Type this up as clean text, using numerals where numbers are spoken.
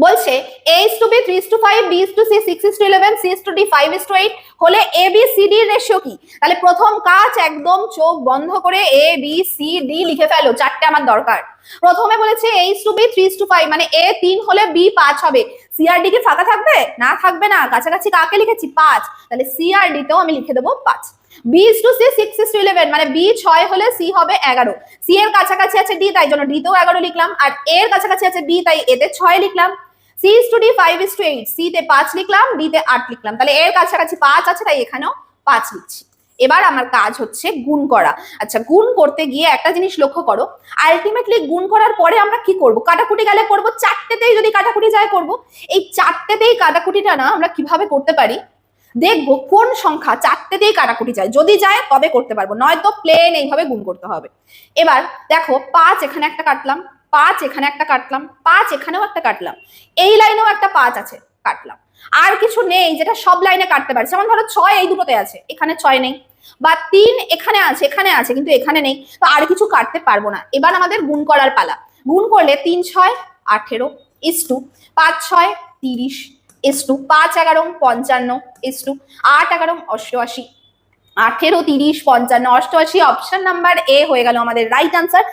বলছে a is to b 3 is to 5 b is to c 6 is to 11 c is to d 5 is to 8 হলে a b c d এর ratio কি? তাহলে প্রথম কাজ একদম চোখ বন্ধ করে a b c d লিখে ফেলো, চারটে আমার দরকার। প্রথমে বলেছে a is to b 3 is to 5 মানে a 3 হলে b 5 হবে। c আর d কি ফাঁকা থাকবে? না, থাকবে না। কাছাকাছি কাকে লিখেছি? 5, তাহলে c আর d তেও আমি লিখে দেবো 5। b is to c 6 is to 11 মানে b 6 হলে c হবে 11। c এর কাছাকাছি আছে d, তাই জন্য d তেও 11 লিখলাম, আর a এর কাছাকাছি আছে b, তাই এতে 6 লিখলাম। c is to d 5 is to 8 c তে 5 লিখলাম, d তে 8 লিখলাম, তাহলে এর কাছাকাছি 5 আছে, তাই এখানেও 5 লিখছি। এবার আমার কাজ হচ্ছে গুণ করা। আচ্ছা, গুণ করতে গিয়ে একটা জিনিস লক্ষ্য করো, আলটিমেটলি গুণ করার পরে আমরা কি করব? কাটাকুটি গেলে করব, চারটেতেই যদি কাটাকুটি যায় করব। এই চারটেতেই কাটাকুটিটা না আমরা কিভাবে করতে পারি দেখবো, কোন সংখ্যা চারটেতেই কাটাকুটি যায়, যদি যায় তবে করতে পারবো, নয়তো প্লেন এইভাবে গুণ করতে হবে। এবার দেখো 5 এখানে একটা কাটলাম, 5 এখানে একটা কাটলাম, 5 এখানেও একটা কাটলাম, এই লাইনেও একটা 5 আছে, কাটলাম। আর কিছু নেই যেটা সব লাইনে কাটতে পারছে, যেমন ধরো 6 এই দুটোতে আছে, এখানে 6 নেই, বা 3 এখানে আছে কিন্তু এখানে নেই, তো আর কিছু কাটতে পারবো না। এবার আমাদের গুণ করার পালা। গুণ করলে 3 6 18 is to 5 6 30 is to 5 11 55 is to 8 11 88 18 30 55 88, option number A হয়ে গেল আমাদের রাইট আনসার।